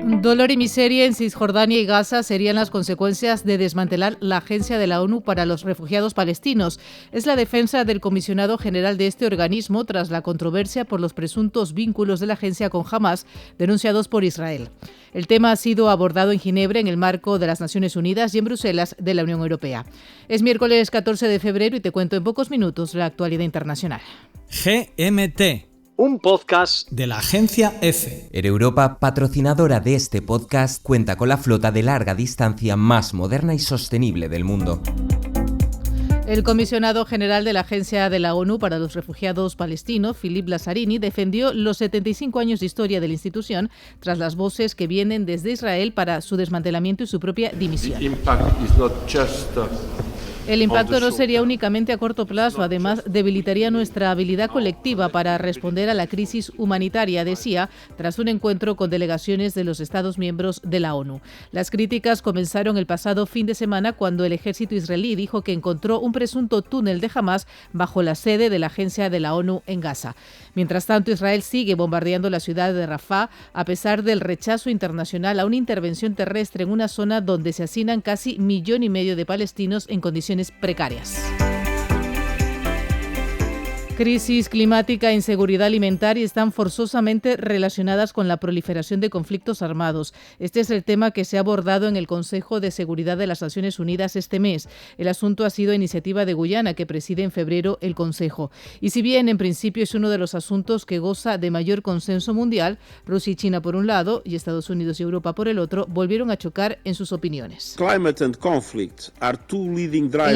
Dolor y miseria en Cisjordania y Gaza serían las consecuencias de desmantelar la Agencia de la ONU para los Refugiados Palestinos. Es la defensa del comisionado general de este organismo tras la controversia por los presuntos vínculos de la agencia con Hamás, denunciados por Israel. El tema ha sido abordado en Ginebra en el marco de las Naciones Unidas y en Bruselas de la Unión Europea. Es miércoles 14 de febrero y te cuento en pocos minutos la actualidad internacional. GMT. Un podcast de la agencia EFE. Europa, patrocinadora de este podcast, cuenta con la flota de larga distancia más moderna y sostenible del mundo. El comisionado general de la Agencia de la ONU para los Refugiados Palestinos, Philippe Lazzarini, defendió los 75 años de historia de la institución tras las voces que vienen desde Israel para su desmantelamiento y su propia dimisión. El impacto no sería únicamente a corto plazo, además debilitaría nuestra habilidad colectiva para responder a la crisis humanitaria, decía, tras un encuentro con delegaciones de los Estados miembros de la ONU. Las críticas comenzaron el pasado fin de semana cuando el ejército israelí dijo que encontró un presunto túnel de Hamás bajo la sede de la Agencia de la ONU en Gaza. Mientras tanto, Israel sigue bombardeando la ciudad de Rafah a pesar del rechazo internacional a una intervención terrestre en una zona donde se hacinan casi 1,5 millones de palestinos en condiciones precarias. Crisis climática e inseguridad alimentaria están forzosamente relacionadas con la proliferación de conflictos armados. Este es el tema que se ha abordado en el Consejo de Seguridad de las Naciones Unidas este mes. El asunto ha sido iniciativa de Guyana, que preside en febrero el Consejo. Y si bien en principio es uno de los asuntos que goza de mayor consenso mundial, Rusia y China por un lado y Estados Unidos y Europa por el otro volvieron a chocar en sus opiniones. En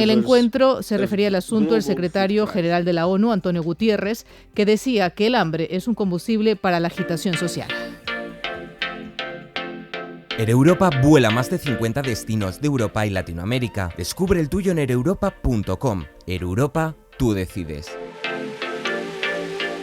el encuentro se refería al asunto el secretario general de la ONU, Antonio Guterres, que decía que el hambre es un combustible para la agitación social. Europa vuela más de 50 destinos de Europa y Latinoamérica. Descubre el tuyo en ereuropa.com. Europa, tú decides.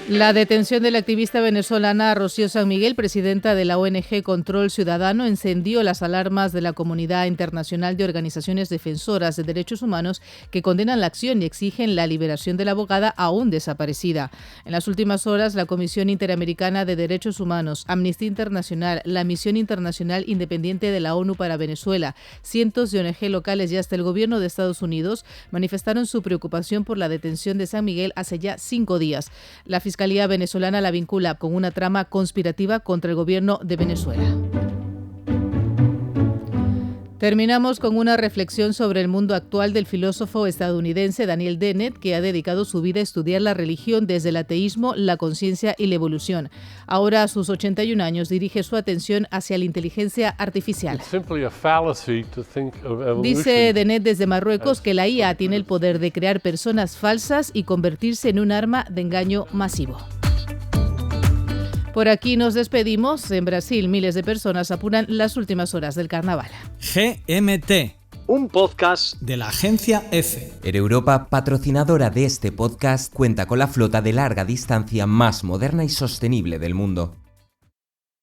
La detención de la activista venezolana Rocío San Miguel, presidenta de la ONG Control Ciudadano, encendió las alarmas de la comunidad internacional de organizaciones defensoras de derechos humanos que condenan la acción y exigen la liberación de la abogada aún desaparecida. En las últimas horas, la Comisión Interamericana de Derechos Humanos, Amnistía Internacional, la Misión Internacional Independiente de la ONU para Venezuela, cientos de ONG locales y hasta el gobierno de Estados Unidos manifestaron su preocupación por la detención de San Miguel hace ya 5 días. La Fiscalía venezolana la vincula con una trama conspirativa contra el gobierno de Venezuela. Terminamos con una reflexión sobre el mundo actual del filósofo estadounidense Daniel Dennett, que ha dedicado su vida a estudiar la religión desde el ateísmo, la conciencia y la evolución. Ahora, a sus 81 años, dirige su atención hacia la inteligencia artificial. Dice Dennett desde Marruecos que la IA tiene el poder de crear personas falsas y convertirse en un arma de engaño masivo. Por aquí nos despedimos. En Brasil, miles de personas apuran las últimas horas del carnaval. GMT. Un podcast de la agencia EFE. Europa, patrocinadora de este podcast, cuenta con la flota de larga distancia más moderna y sostenible del mundo.